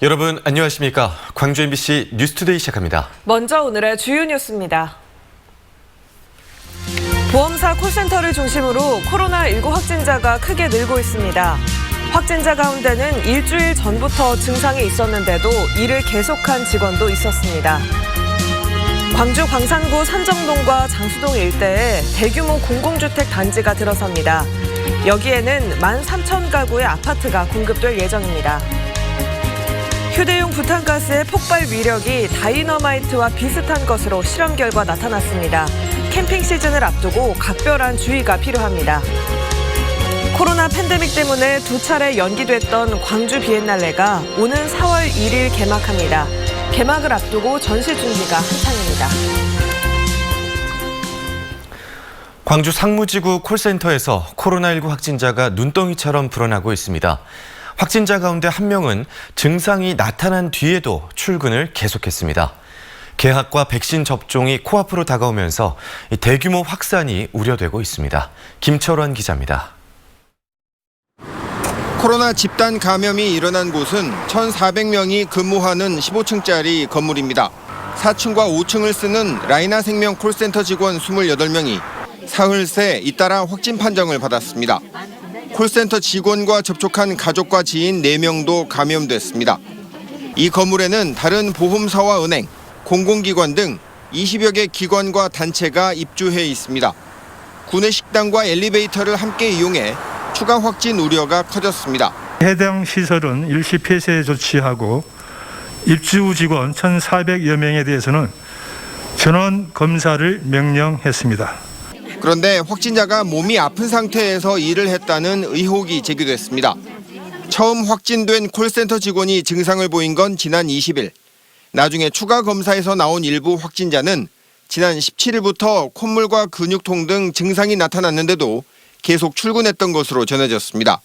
여러분 안녕하십니까? 광주 MBC 뉴스투데이 시작합니다. 먼저 오늘의 주요 뉴스입니다. 보험사 콜센터를 중심으로 코로나19 확진자가 크게 늘고 있습니다. 확진자 가운데는 일주일 전부터 증상이 있었는데도 일을 계속한 직원도 있었습니다. 광주 광산구 산정동과 장수동 일대에 대규모 공공주택 단지가 들어섭니다. 여기에는 13,000가구의 아파트가 공급될 예정입니다. 휴대용 부탄가스의 폭발 위력이 다이너마이트와 비슷한 것으로 실험 결과 나타났습니다. 캠핑 시즌을 앞두고 각별한 주의가 필요합니다. 코로나 팬데믹 때문에 2차례 연기됐던 광주 비엔날레가 오는 4월 1일 개막합니다. 개막을 앞두고 전시 준비가 한창입니다. 광주 상무지구 콜센터에서 코로나19 확진자가 눈덩이처럼 불어나고 있습니다. 확진자 가운데 한 명은 증상이 나타난 뒤에도 출근을 계속했습니다. 개학과 백신 접종이 코앞으로 다가오면서 대규모 확산이 우려되고 있습니다. 김철원 기자입니다. 코로나 집단 감염이 일어난 곳은 1,400명이 근무하는 15층짜리 건물입니다. 4층과 5층을 쓰는 라이나 생명 콜센터 직원 28명이 사흘 새 잇따라 확진 판정을 받았습니다. 콜센터 직원과 접촉한 가족과 지인 4명도 감염됐습니다. 이 건물에는 다른 보험사와 은행, 공공기관 등 20여 개 기관과 단체가 입주해 있습니다. 구내 식당과 엘리베이터를 함께 이용해 추가 확진 우려가 커졌습니다. 해당 시설은 일시 폐쇄 조치하고 입주 직원 1,400여 명에 대해서는 전원 검사를 명령했습니다. 그런데 확진자가 몸이 아픈 상태에서 일을 했다는 의혹이 제기됐습니다. 처음 확진된 콜센터 직원이 증상을 보인 건 지난 20일. 나중에 추가 검사에서 나온 일부 확진자는 지난 17일부터 콧물과 근육통 등 증상이 나타났는데도 계속 출근했던 것으로 전해졌습니다.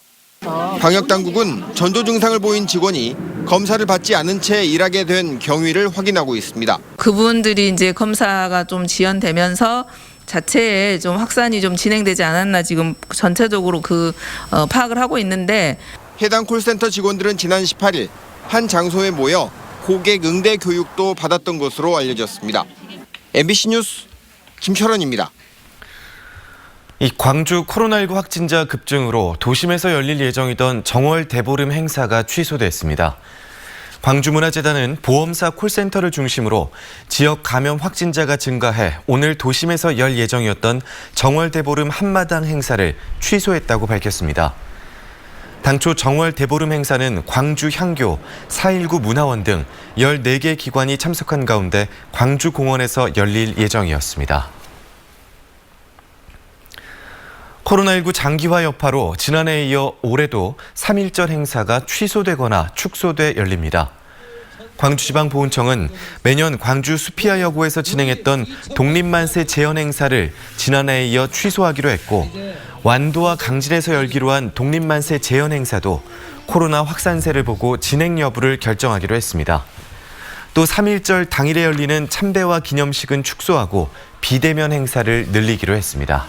방역당국은 전조 증상을 보인 직원이 검사를 받지 않은 채 일하게 된 경위를 확인하고 있습니다. 그분들이 이제 검사가 좀 지연되면서 자체에 좀 확산이 좀 진행되지 않았나 지금 전체적으로 파악을 하고 있는데, 해당 콜센터 직원들은 지난 18일 한 장소에 모여 고객 응대 교육도 받았던 것으로 알려졌습니다. MBC 뉴스 김철원입니다. 이 광주 코로나19 확진자 급증으로 도심에서 열릴 예정이던 정월 대보름 행사가 취소됐습니다. 광주문화재단은 보험사 콜센터를 중심으로 지역 감염 확진자가 증가해 오늘 도심에서 열 예정이었던 정월 대보름 한마당 행사를 취소했다고 밝혔습니다. 당초 정월 대보름 행사는 광주 향교, 4.19 문화원 등 14개 기관이 참석한 가운데 광주공원에서 열릴 예정이었습니다. 코로나19 장기화 여파로 지난해에 이어 올해도 3.1절 행사가 취소되거나 축소돼 열립니다. 광주지방보훈청은 매년 광주 수피아여고에서 진행했던 독립만세 재현 행사를 지난해에 이어 취소하기로 했고, 완도와 강진에서 열기로 한 독립만세 재현 행사도 코로나 확산세를 보고 진행 여부를 결정하기로 했습니다. 또 3.1절 당일에 열리는 참배와 기념식은 축소하고 비대면 행사를 늘리기로 했습니다.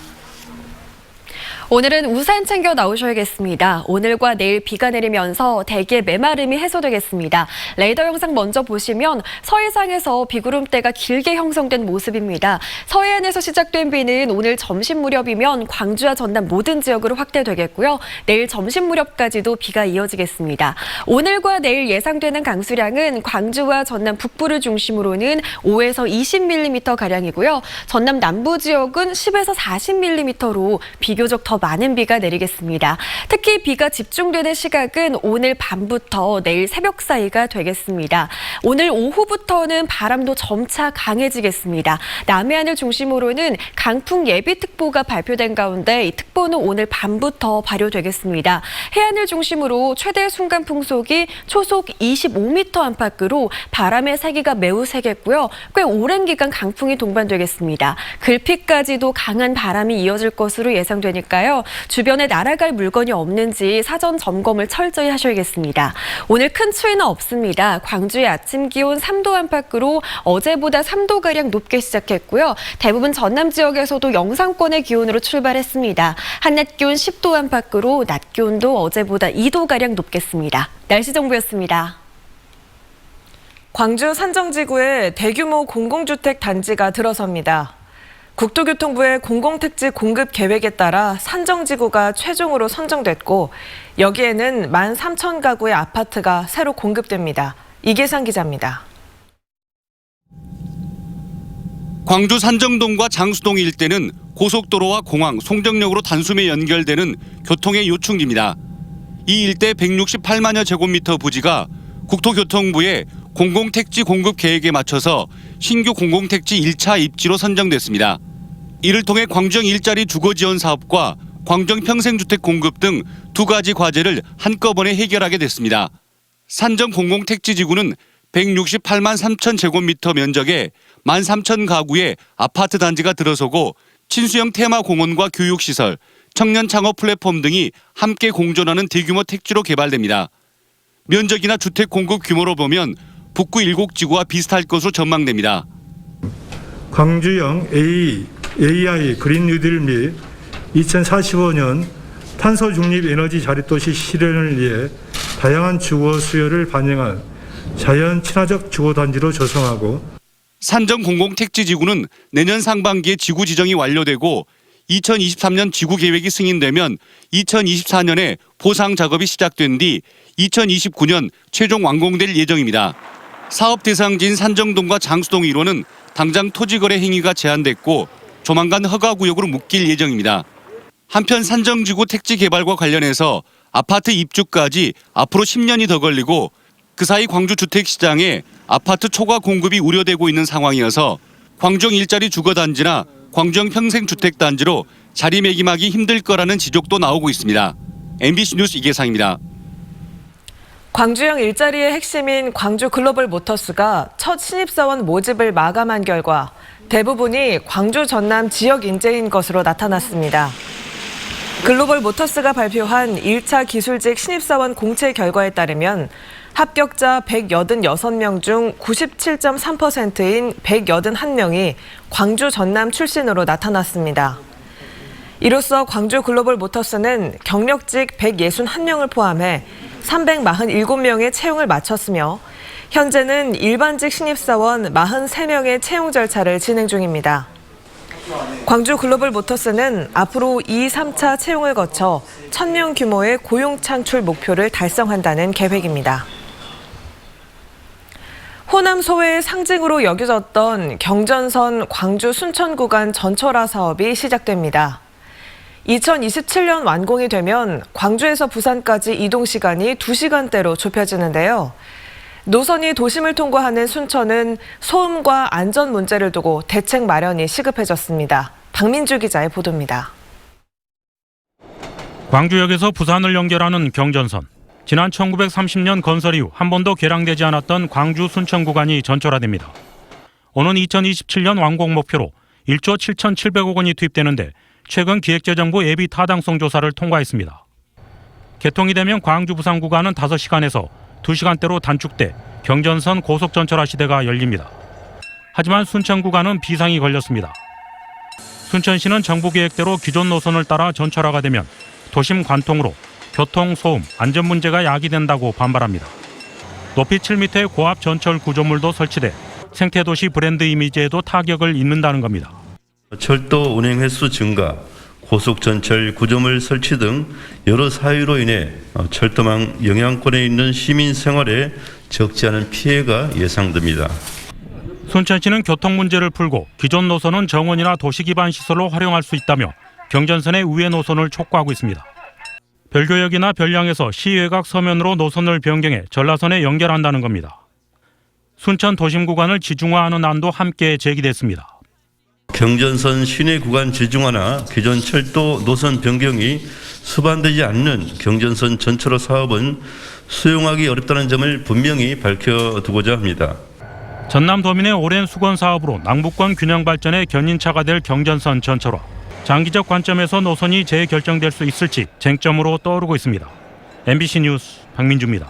오늘은 우산 챙겨 나오셔야겠습니다. 오늘과 내일 비가 내리면서 대기의 메마름이 해소되겠습니다. 레이더 영상 먼저 보시면 서해상에서 비구름대가 길게 형성된 모습입니다. 서해안에서 시작된 비는 오늘 점심 무렵이면 광주와 전남 모든 지역으로 확대되겠고요. 내일 점심 무렵까지도 비가 이어지겠습니다. 오늘과 내일 예상되는 강수량은 광주와 전남 북부를 중심으로는 5에서 20mm가량이고요. 전남 남부 지역은 10에서 40mm로 비교적 더 많은 비가 내리겠습니다. 특히 비가 집중되는 시각은 오늘 밤부터 내일 새벽 사이가 되겠습니다. 오늘 오후부터는 바람도 점차 강해지겠습니다. 남해안을 중심으로는 강풍 예비특보가 발표된 가운데 이 특보는 오늘 밤부터 발효되겠습니다. 해안을 중심으로 최대 순간 풍속이 초속 25m 안팎으로 바람의 세기가 매우 세겠고요. 꽤 오랜 기간 강풍이 동반되겠습니다. 글피까지도 강한 바람이 이어질 것으로 예상되니까요. 주변에 날아갈 물건이 없는지 사전 점검을 철저히 하셔야겠습니다. 오늘 큰 추위는 없습니다. 광주의 아침 기온 3도 안팎으로 어제보다 3도가량 높게 시작했고요. 대부분 전남 지역에서도 영상권의 기온으로 출발했습니다. 한낮 기온 10도 안팎으로 낮 기온도 어제보다 2도가량 높겠습니다. 날씨 정보였습니다. 광주 산정지구에 대규모 공공주택 단지가 들어섭니다. 국토교통부의 공공택지 공급 계획에 따라 산정지구가 최종으로 선정됐고 여기에는 13,000가구의 아파트가 새로 공급됩니다. 이계상 기자입니다. 광주 산정동과 장수동 일대는 고속도로와 공항, 송정역으로 단숨에 연결되는 교통의 요충지입니다. 이 일대 168만여 제곱미터 부지가 국토교통부의 공공택지 공급 계획에 맞춰서 신규 공공택지 1차 입지로 선정됐습니다. 이를 통해 광주형 일자리 주거 지원 사업과 광주형 평생주택 공급 등 두 가지 과제를 한꺼번에 해결하게 됐습니다. 산정 공공택지지구는 168만 3천 제곱미터 면적에 13,000가구의 아파트 단지가 들어서고 친수형 테마공원과 교육시설, 청년 창업 플랫폼 등이 함께 공존하는 대규모 택지로 개발됩니다. 면적이나 주택 공급 규모로 보면 북구 7지구와 비슷할 것으로 전망됩니다. 광주형 AI 그린 뉴딜 및 2045년 탄소 중립 에너지 자립도시 실현을 위해 다양한 주거 수요를 반영한 자연 친화적 주거 단지로 조성하고 산정 공공택지지구는 내년 상반기에 지구 지정이 완료되고 2023년 지구 계획이 승인되면 2024년에 보상 작업이 시작된 뒤 2029년 최종 완공될 예정입니다. 사업 대상지인 산정동과 장수동 1호는 당장 토지거래 행위가 제한됐고 조만간 허가구역으로 묶일 예정입니다. 한편 산정지구 택지 개발과 관련해서 아파트 입주까지 앞으로 10년이 더 걸리고 그 사이 광주 주택시장에 아파트 초과 공급이 우려되고 있는 상황이어서 광주형 일자리 주거단지나 광주형 평생주택단지로 자리매김하기 힘들 거라는 지적도 나오고 있습니다. MBC 뉴스 이계상입니다. 광주형 일자리의 핵심인 광주 글로벌 모터스가 첫 신입사원 모집을 마감한 결과 대부분이 광주 전남 지역 인재인 것으로 나타났습니다. 글로벌 모터스가 발표한 1차 기술직 신입사원 공채 결과에 따르면 합격자 186명 중 97.3%인 181명이 광주 전남 출신으로 나타났습니다. 이로써 광주 글로벌 모터스는 경력직 161명을 포함해 347명의 채용을 마쳤으며 현재는 일반직 신입사원 43명의 채용 절차를 진행 중입니다. 광주 글로벌 모터스는 앞으로 2, 3차 채용을 거쳐 1,000명 규모의 고용 창출 목표를 달성한다는 계획입니다. 호남 소외의 상징으로 여겨졌던 경전선 광주 순천 구간 전철화 사업이 시작됩니다. 2027년 완공이 되면 광주에서 부산까지 이동 시간이 2시간대로 좁혀지는데요. 노선이 도심을 통과하는 순천은 소음과 안전 문제를 두고 대책 마련이 시급해졌습니다. 박민주 기자의 보도입니다. 광주역에서 부산을 연결하는 경전선. 지난 1930년 건설 이후 한 번도 개량되지 않았던 광주 순천 구간이 전철화됩니다. 오는 2027년 완공 목표로 1조 7,700억 원이 투입되는데 최근 기획재정부 예비 타당성 조사를 통과했습니다. 개통이 되면 광주 부산 구간은 5시간에서 2시간대로 단축돼 경전선 고속전철화 시대가 열립니다. 하지만 순천 구간은 비상이 걸렸습니다. 순천시는 정부 계획대로 기존 노선을 따라 전철화가 되면 도심 관통으로 교통, 소음, 안전 문제가 야기된다고 반발합니다. 높이 7m의 고압 전철 구조물도 설치돼 생태도시 브랜드 이미지에도 타격을 입는다는 겁니다. 철도 운행 횟수 증가, 고속전철 구조물 설치 등 여러 사유로 인해 철도망 영향권에 있는 시민 생활에 적지 않은 피해가 예상됩니다. 순천시는 교통 문제를 풀고 기존 노선은 정원이나 도시 기반 시설로 활용할 수 있다며 경전선의 우회 노선을 촉구하고 있습니다. 별교역이나 별량에서 시외곽 서면으로 노선을 변경해 전라선에 연결한다는 겁니다. 순천 도심 구간을 지중화하는 안도 함께 제기됐습니다. 경전선 시내 구간 지중화나 기존 철도 노선 변경이 수반되지 않는 경전선 전철화 사업은 수용하기 어렵다는 점을 분명히 밝혀두고자 합니다. 전남도민의 오랜 수건 사업으로 남북권 균형 발전의 견인차가 될 경전선 전철화. 장기적 관점에서 노선이 재결정될 수 있을지 쟁점으로 떠오르고 있습니다. MBC 뉴스 박민주입니다.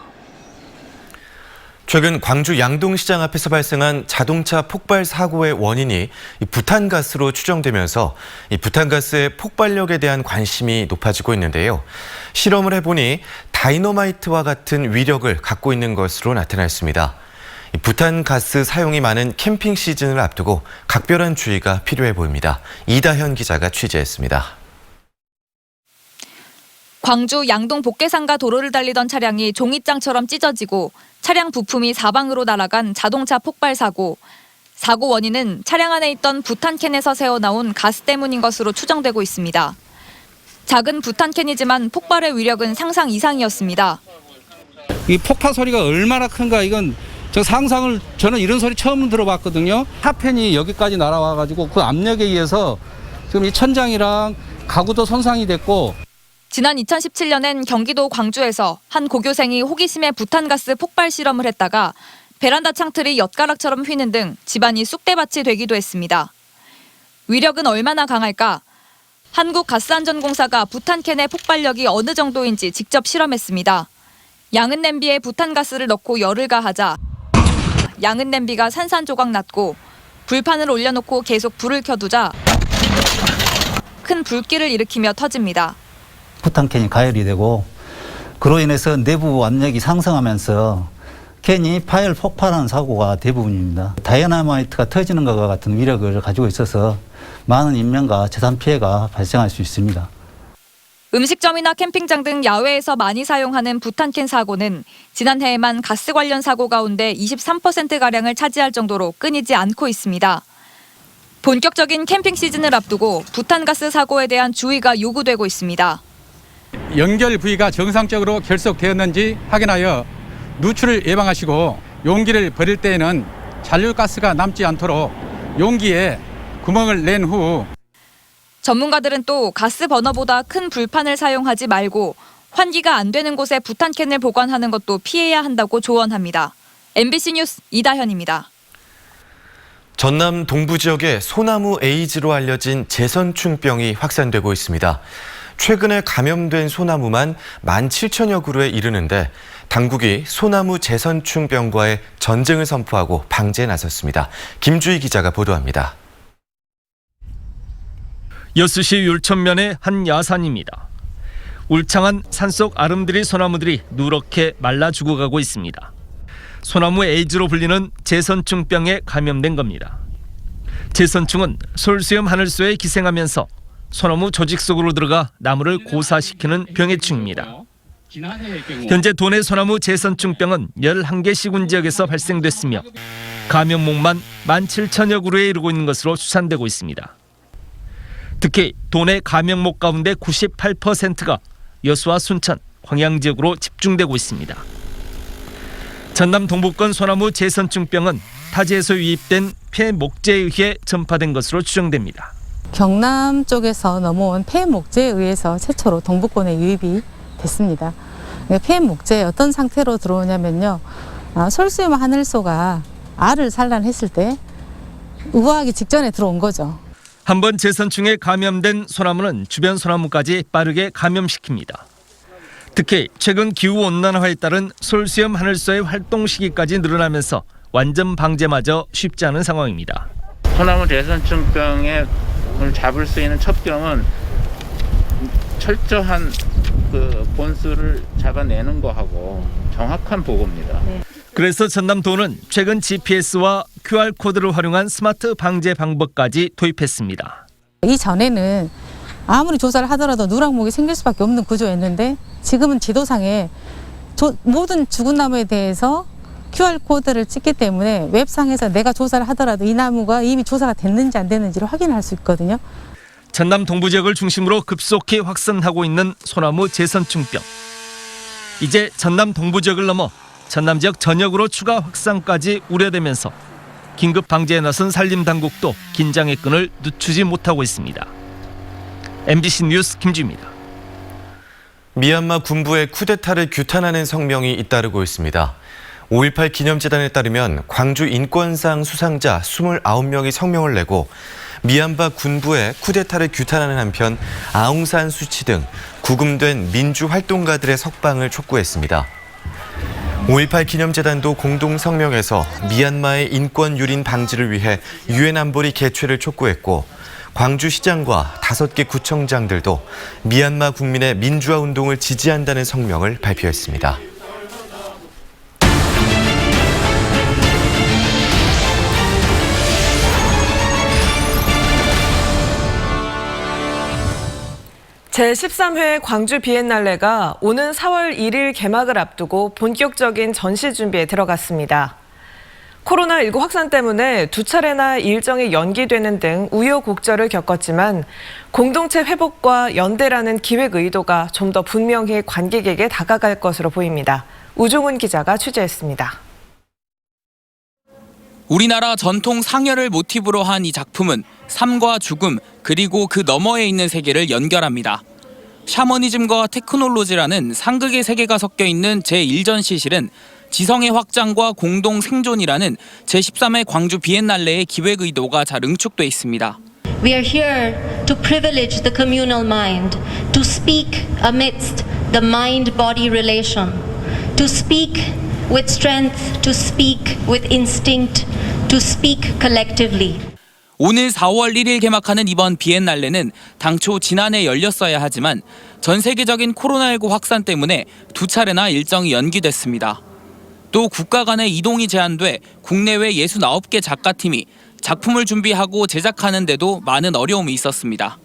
최근 광주 양동시장 앞에서 발생한 자동차 폭발 사고의 원인이 부탄가스로 추정되면서 이 부탄가스의 폭발력에 대한 관심이 높아지고 있는데요. 실험을 해보니 다이너마이트와 같은 위력을 갖고 있는 것으로 나타났습니다. 부탄 가스 사용이 많은 캠핑 시즌을 앞두고 각별한 주의가 필요해 보입니다. 이다현 기자가 취재했습니다. 광주 양동 복개상가 도로를 달리던 차량이 종이장처럼 찢어지고 차량 부품이 사방으로 날아간 자동차 폭발 사고. 사고 원인은 차량 안에 있던 부탄캔에서 새어나온 가스 때문인 것으로 추정되고 있습니다. 작은 부탄캔이지만 폭발의 위력은 상상 이상이었습니다. 이 폭파 소리가 얼마나 큰가 이건 저는 이런 소리 처음 들어봤거든요. 파편이 여기까지 날아와가지고 그 압력에 의해서 지금 이 천장이랑 가구도 손상이 됐고. 지난 2017년엔 경기도 광주에서 한 고교생이 호기심에 부탄가스 폭발 실험을 했다가 베란다 창틀이 엿가락처럼 휘는 등 집안이 쑥대밭이 되기도 했습니다. 위력은 얼마나 강할까? 한국가스안전공사가 부탄캔의 폭발력이 어느 정도인지 직접 실험했습니다. 양은 냄비에 부탄가스를 넣고 열을 가하자 양은 냄비가 산산조각 났고 불판을 올려놓고 계속 불을 켜두자 큰 불길을 일으키며 터집니다. 부탄캔이 가열이 되고 그로 인해서 내부 압력이 상승하면서 캔이 파열 폭발하는 사고가 대부분입니다. 다이너마이트가 터지는 것과 같은 위력을 가지고 있어서 많은 인명과 재산 피해가 발생할 수 있습니다. 음식점이나 캠핑장 등 야외에서 많이 사용하는 부탄캔 사고는 지난해에만 가스 관련 사고 가운데 23%가량을 차지할 정도로 끊이지 않고 있습니다. 본격적인 캠핑 시즌을 앞두고 부탄가스 사고에 대한 주의가 요구되고 있습니다. 연결 부위가 정상적으로 결속되었는지 확인하여 누출을 예방하시고 용기를 버릴 때에는 잔류가스가 남지 않도록 용기에 구멍을 낸 후. 전문가들은 또 가스 버너보다 큰 불판을 사용하지 말고 환기가 안 되는 곳에 부탄캔을 보관하는 것도 피해야 한다고 조언합니다. MBC 뉴스 이다현입니다. 전남 동부 지역에 소나무 에이즈로 알려진 제선충병이 확산되고 있습니다. 최근에 감염된 소나무만 17,000여 그루에 이르는데 당국이 소나무 제선충병과의 전쟁을 선포하고 방제에 나섰습니다. 김주희 기자가 보도합니다. 여수시 율천면의 한 야산입니다. 울창한 산속 아름드리 소나무들이 누렇게 말라 죽어가고 있습니다. 소나무 에이즈로 불리는 제선충병에 감염된 겁니다. 제선충은 솔수염 하늘소에 기생하면서 소나무 조직 속으로 들어가 나무를 고사시키는 병해충입니다. 현재 도내 소나무 제선충병은 11개 시군 지역에서 발생됐으며 감염목만 17,000여 그루에 이르고 있는 것으로 추산되고 있습니다. 특히 도내 감염목 가운데 98%가 여수와 순천, 광양 지역으로 집중되고 있습니다. 전남 동부권 소나무 제선충병은 타지에서 유입된 폐목재에 의해 전파된 것으로 추정됩니다. 경남 쪽에서 넘어온 폐목재에 의해서 최초로 동부권에 유입이 됐습니다. 폐목재 어떤 상태로 들어오냐면요. 솔수염 하늘소가 알을 산란했을 때 우거하기 직전에 들어온 거죠. 한번 제선충에 감염된 소나무는 주변 소나무까지 빠르게 감염시킵니다. 특히 최근 기후온난화에 따른 솔수염 하늘소의 활동 시기까지 늘어나면서 완전 방제마저 쉽지 않은 상황입니다. 소나무 제선충병을 잡을 수 있는 첩경은 철저한 본수를 잡아내는 거하고 정확한 보고입니다. 그래서 전남도는 최근 GPS와 QR코드를 활용한 스마트 방제 방법까지 도입했습니다. 이전에는 아무리 조사를 하더라도 누락목이 생길 수밖에 없는 구조였는데 지금은 지도상에 모든 죽은 나무에 대해서 QR코드를 찍기 때문에 웹상에서 내가 조사를 하더라도 이 나무가 이미 조사가 됐는지 안 됐는지를 확인할 수 있거든요. 전남 동부 지역을 중심으로 급속히 확산하고 있는 소나무 제선충병. 이제 전남 동부 지역을 넘어 전남 지역 전역으로 추가 확산까지 우려되면서 긴급 방제에 나선 산림당국도 긴장의 끈을 늦추지 못하고 있습니다. MBC 뉴스 김주입니다. 미얀마 군부의 쿠데타를 규탄하는 성명이 잇따르고 있습니다. 5.18 기념재단에 따르면 광주 인권상 수상자 29명이 성명을 내고 미얀마 군부의 쿠데타를 규탄하는 한편 아웅산 수치 등 구금된 민주활동가들의 석방을 촉구했습니다. 5.18 기념재단도 공동 성명에서 미얀마의 인권 유린 방지를 위해 유엔 안보리 개최를 촉구했고 광주시장과 5개 구청장들도 미얀마 국민의 민주화 운동을 지지한다는 성명을 발표했습니다. 제13회 광주 비엔날레가 오는 4월 1일 개막을 앞두고 본격적인 전시 준비에 들어갔습니다. 코로나19 확산 때문에 두 차례나 일정이 연기되는 등 우여곡절을 겪었지만 공동체 회복과 연대라는 기획 의도가 좀 더 분명히 관객에게 다가갈 것으로 보입니다. 우종훈 기자가 취재했습니다. 우리나라 전통 상여를 모티브로 한 이 작품은 삶과 죽음 그리고 그 너머에 있는 세계를 연결합니다. 샤머니즘과 테크놀로지라는 상극의 세계가 섞여 있는 제1전시실은 지성의 확장과 공동 생존이라는 제13회 광주 비엔날레의 기획 의도가 잘 응축돼 있습니다. We are here to privilege the communal mind, to speak amidst the mind-body relation, to speak with strength, to speak with instinct, to speak collectively. 오늘 4월 1일 개막하는 이번 비엔날레는 당초 지난해 열렸어야 하지만 전 세계적인 코로나19 확산 때문에 두 차례나 일정이 연기됐습니다. 또 국가 간의 이동이 제한돼 국내외 69개 작가팀이 작품을 준비하고 제작하는 데도 많은 어려움이 있었습니다.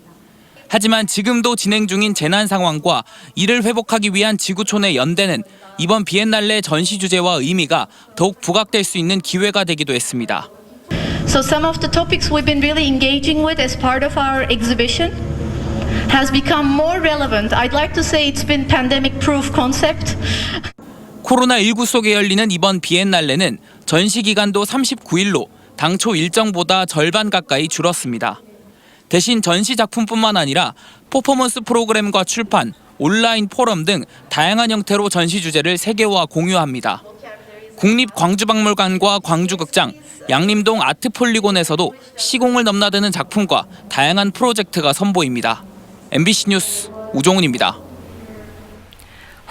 하지만 지금도 진행 중인 재난 상황과 이를 회복하기 위한 지구촌의 연대는 이번 비엔날레 전시 주제와 의미가 더욱 부각될 수 있는 기회가 되기도 했습니다. So some of the topics we've been really engaging with as part of our exhibition has become more relevant. I'd like to say it's been pandemic-proof concept. 코로나19 속에 열리는 이번 비엔날레는 전시 기간도 39일로 당초 일정보다 절반 가까이 줄었습니다. 대신 전시 작품뿐만 아니라 퍼포먼스 프로그램과 출판, 온라인 포럼 등 다양한 형태로 전시 주제를 세계화 공유합니다. 국립광주박물관과 광주극장, 양림동 아트폴리곤에서도 시공을 넘나드는 작품과 다양한 프로젝트가 선보입니다. MBC 뉴스 우종훈입니다.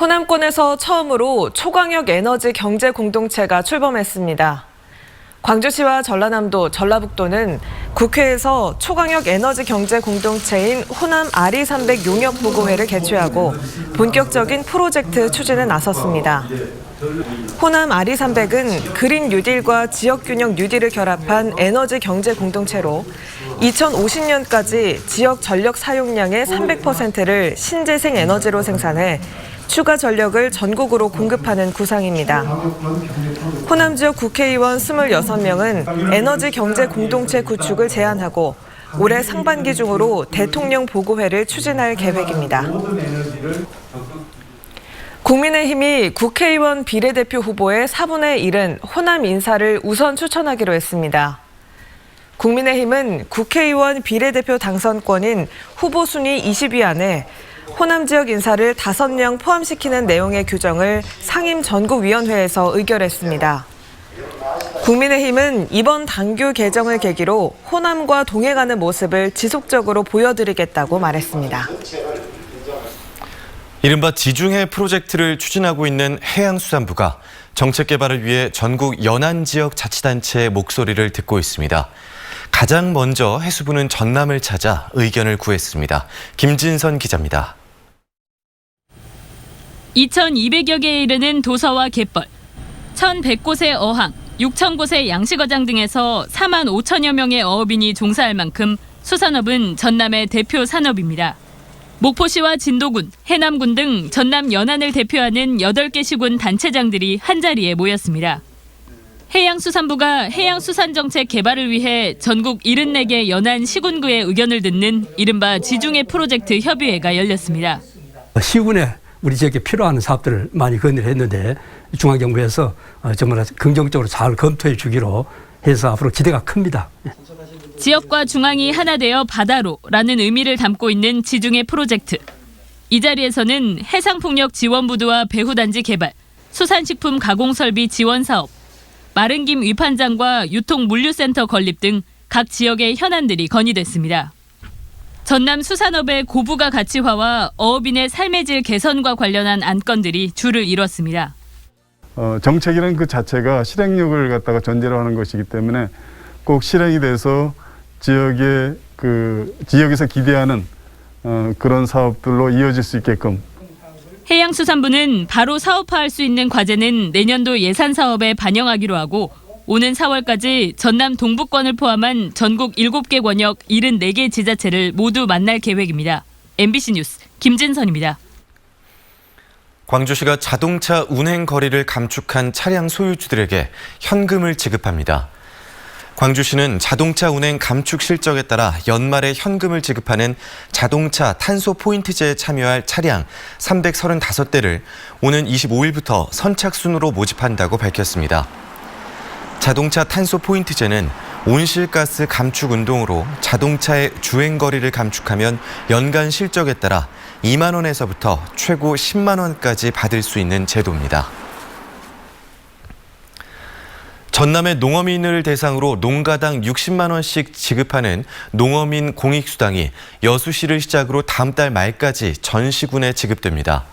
호남권에서 처음으로 초광역 에너지 경제 공동체가 출범했습니다. 광주시와 전라남도, 전라북도는 국회에서 초광역 에너지 경제 공동체인 호남 아리300 용역보고회를 개최하고 본격적인 프로젝트 추진에 나섰습니다. 호남 아리300은 그린 뉴딜과 지역균형 뉴딜을 결합한 에너지 경제 공동체로 2050년까지 지역 전력 사용량의 300%를 신재생 에너지로 생산해 추가 전력을 전국으로 공급하는 구상입니다. 호남 지역 국회의원 26명은 에너지 경제 공동체 구축을 제안하고 올해 상반기 중으로 대통령 보고회를 추진할 계획입니다. 국민의힘이 국회의원 비례대표 후보의 4분의 1은 호남 인사를 우선 추천하기로 했습니다. 국민의힘은 국회의원 비례대표 당선권인 후보 순위 20위 안에 호남 지역 인사를 5명 포함시키는 내용의 규정을 상임 전국위원회에서 의결했습니다. 국민의힘은 이번 당규 개정을 계기로 호남과 동행하는 모습을 지속적으로 보여드리겠다고 말했습니다. 이른바 지중해 프로젝트를 추진하고 있는 해양수산부가 정책 개발을 위해 전국 연안 지역 자치단체의 목소리를 듣고 있습니다. 가장 먼저 해수부는 전남을 찾아 의견을 구했습니다. 김진선 기자입니다. 2,200여 개에 이르는 도서와 갯벌, 1,100곳의 어항, 6,000곳의 양식어장 등에서 4만 5천여 명의 어업인이 종사할 만큼 수산업은 전남의 대표 산업입니다. 목포시와 진도군, 해남군 등 전남 연안을 대표하는 8개 시군 단체장들이 한자리에 모였습니다. 해양수산부가 해양수산정책 개발을 위해 전국 74개 연안 시군구의 의견을 듣는 이른바 지중해 프로젝트 협의회가 열렸습니다. 시군에 우리 지역에 필요한 사업들을 많이 건의를 했는데 중앙정부에서 정말 긍정적으로 잘 검토해 주기로 해서 앞으로 기대가 큽니다. 지역과 중앙이 하나 되어 바다로라는 의미를 담고 있는 지중해 프로젝트. 이 자리에서는 해상풍력-지원부두와 배후단지 개발, 수산식품 가공설비 지원 사업, 마른김 위판장과 유통물류센터 건립 등 각 지역의 현안들이 건의됐습니다. 전남 수산업의 고부가 가치화와 어업인의 삶의 질 개선과 관련한 안건들이 주를 이뤘습니다. 정책이라는 그 자체가 실행력을 갖다가 전제로 하는 것이기 때문에 꼭 실행이 돼서 지역에서 기대하는 그런 사업들로 이어질 수 있게끔. 해양수산부는 바로 사업화할 수 있는 과제는 내년도 예산 사업에 반영하기로 하고 오는 4월까지 전남 동부권을 포함한 전국 7개 권역 74개 지자체를 모두 만날 계획입니다. MBC 뉴스 김진선입니다. 광주시가 자동차 운행 거리를 감축한 차량 소유주들에게 현금을 지급합니다. 광주시는 자동차 운행 감축 실적에 따라 연말에 현금을 지급하는 자동차 탄소 포인트제에 참여할 차량 335대를 오는 25일부터 선착순으로 모집한다고 밝혔습니다. 자동차 탄소 포인트제는 온실가스 감축 운동으로 자동차의 주행 거리를 감축하면 연간 실적에 따라 2만 원에서부터 최고 10만 원까지 받을 수 있는 제도입니다. 전남의 농어민을 대상으로 농가당 60만 원씩 지급하는 농어민 공익수당이 여수시를 시작으로 다음 달 말까지 전 시군에 지급됩니다.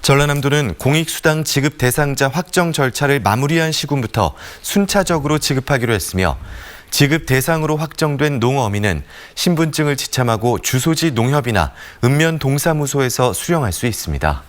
전라남도는 공익수당 지급 대상자 확정 절차를 마무리한 시군부터 순차적으로 지급하기로 했으며 지급 대상으로 확정된 농어민은 신분증을 지참하고 주소지 농협이나 읍면 동사무소에서 수령할 수 있습니다.